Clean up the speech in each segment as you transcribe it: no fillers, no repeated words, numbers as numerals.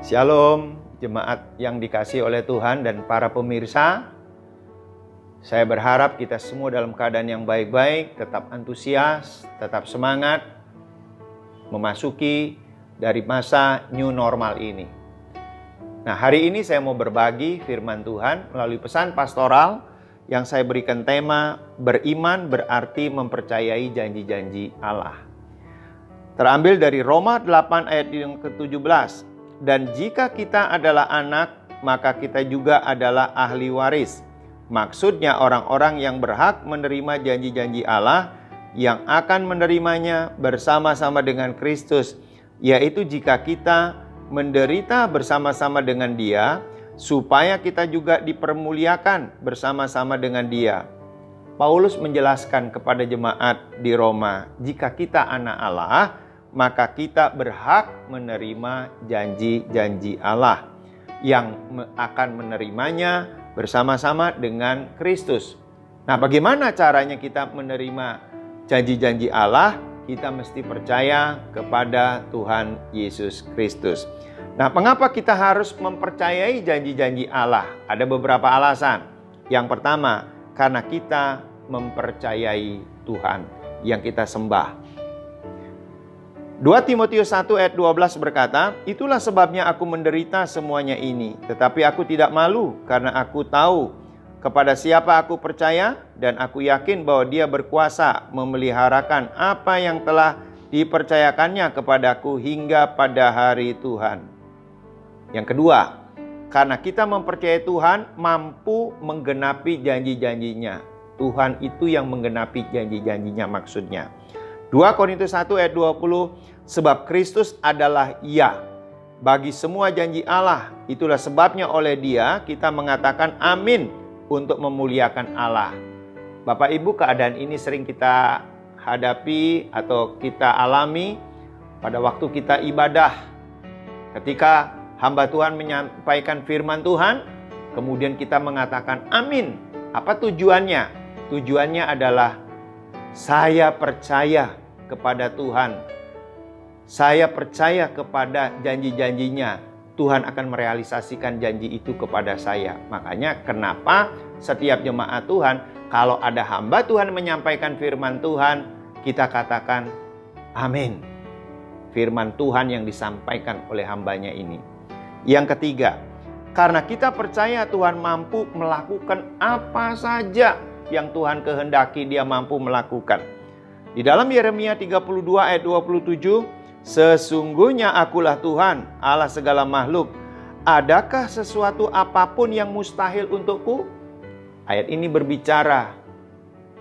Shalom, jemaat yang dikasihi oleh Tuhan dan para pemirsa. Saya berharap kita semua dalam keadaan yang baik-baik, tetap antusias, tetap semangat memasuki dari masa new normal ini. Nah, hari ini saya mau berbagi firman Tuhan melalui pesan pastoral yang saya berikan tema beriman berarti mempercayai janji-janji Allah. Terambil dari Roma 8 ayat yang ke-17. Dan jika kita adalah anak, maka kita juga adalah ahli waris. Maksudnya orang-orang yang berhak menerima janji-janji Allah yang akan menerimanya bersama-sama dengan Kristus, yaitu jika kita menderita bersama-sama dengan Dia, supaya kita juga dipermuliakan bersama-sama dengan Dia. Paulus menjelaskan kepada jemaat di Roma, jika kita anak Allah, maka kita berhak menerima janji-janji Allah yang akan menerimanya bersama-sama dengan Kristus. Nah, bagaimana caranya kita menerima janji-janji Allah? Kita mesti percaya kepada Tuhan Yesus Kristus. Nah, mengapa kita harus mempercayai janji-janji Allah? Ada beberapa alasan. Yang pertama, karena kita mempercayai Tuhan yang kita sembah. 2 Timotius 1 ayat 12 berkata, itulah sebabnya aku menderita semuanya ini, tetapi aku tidak malu karena aku tahu kepada siapa aku percaya dan aku yakin bahwa Dia berkuasa memeliharakan apa yang telah dipercayakannya kepadaku hingga pada hari Tuhan. Yang kedua, karena kita mempercayai Tuhan mampu menggenapi janji-janjinya. Tuhan itu yang menggenapi janji-janjinya maksudnya. 2 Korintus 1 ayat 20, sebab Kristus adalah ya bagi semua janji Allah. Itulah sebabnya oleh Dia kita mengatakan amin untuk memuliakan Allah. Bapak Ibu, keadaan ini sering kita hadapi atau kita alami pada waktu kita ibadah. Ketika hamba Tuhan menyampaikan firman Tuhan, kemudian kita mengatakan amin. Apa tujuannya? Tujuannya adalah saya percaya kepada Tuhan. Saya percaya kepada janji-janjinya. Tuhan akan merealisasikan janji itu kepada saya. Makanya kenapa setiap jemaat Tuhan, kalau ada hamba Tuhan menyampaikan firman Tuhan, kita katakan amin. Firman Tuhan yang disampaikan oleh hambanya ini. Yang ketiga, karena kita percaya Tuhan mampu melakukan apa saja yang Tuhan kehendaki Dia mampu melakukan. Di dalam Yeremia 32 ayat 27, sesungguhnya akulah Tuhan, Allah segala makhluk. Adakah sesuatu apapun yang mustahil untukku? Ayat ini berbicara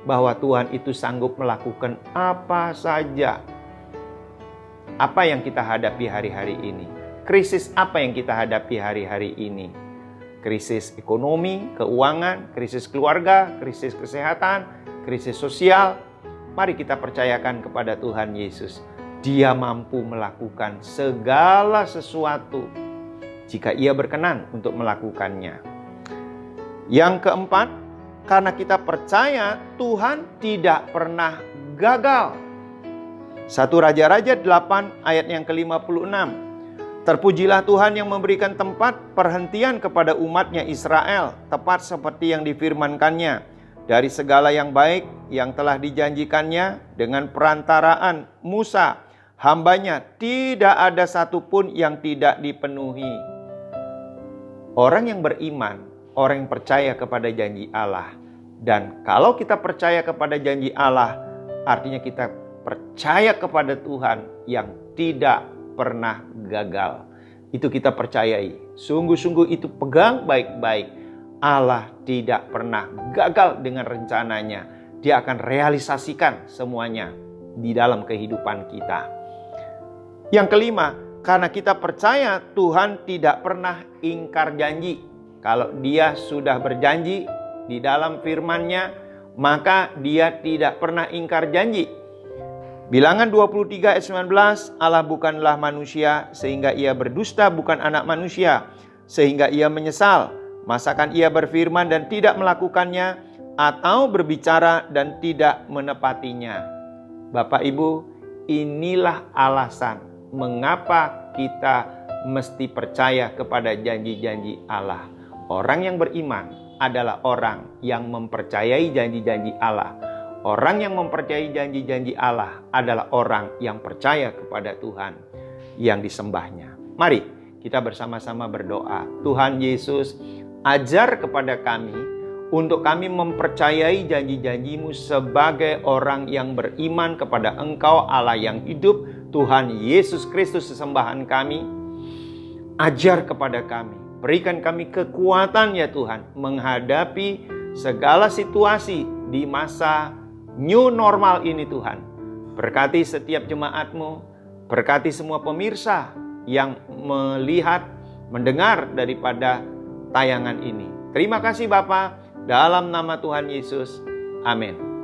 bahwa Tuhan itu sanggup melakukan apa saja. Apa yang kita hadapi hari-hari ini? Krisis apa yang kita hadapi hari-hari ini? Krisis ekonomi, keuangan, krisis keluarga, krisis kesehatan, krisis sosial. Mari kita percayakan kepada Tuhan Yesus. Dia mampu melakukan segala sesuatu jika Ia berkenan untuk melakukannya. Yang keempat, karena kita percaya Tuhan tidak pernah gagal. 1 Raja-Raja 8 ayat yang ke-56. Terpujilah Tuhan yang memberikan tempat perhentian kepada umatnya Israel, tepat seperti yang difirmankannya. Dari segala yang baik yang telah dijanjikannya dengan perantaraan Musa, hambanya, tidak ada satupun yang tidak dipenuhi. Orang yang beriman, orang yang percaya kepada janji Allah. Dan kalau kita percaya kepada janji Allah, artinya kita percaya kepada Tuhan yang tidak pernah gagal. Itu kita percayai. Sungguh-sungguh itu pegang baik-baik. Allah tidak pernah gagal dengan rencananya. Dia akan realisasikan semuanya di dalam kehidupan kita. Yang kelima, karena kita percaya Tuhan tidak pernah ingkar janji. Kalau Dia sudah berjanji di dalam firman-Nya, maka Dia tidak pernah ingkar janji. Bilangan 23 ayat 19, Allah bukanlah manusia sehingga Ia berdusta, bukan anak manusia sehingga Ia menyesal. Masakan Ia berfirman dan tidak melakukannya, atau berbicara dan tidak menepatinya. Bapak Ibu, inilah alasan mengapa kita mesti percaya kepada janji-janji Allah. Orang yang beriman adalah orang yang mempercayai janji-janji Allah. Orang yang mempercayai janji-janji Allah adalah orang yang percaya kepada Tuhan yang disembahnya. Mari kita bersama-sama berdoa. Tuhan Yesus, ajar kepada kami untuk kami mempercayai janji-janji-Mu sebagai orang yang beriman kepada Engkau Allah yang hidup, Tuhan Yesus Kristus sesembahan kami. Ajar kepada kami, berikan kami kekuatan ya Tuhan, menghadapi segala situasi di masa new normal ini Tuhan. Berkati setiap jemaat-Mu, berkati semua pemirsa yang melihat, mendengar daripada tayangan ini. Terima kasih Bapa, dalam nama Tuhan Yesus. Amin.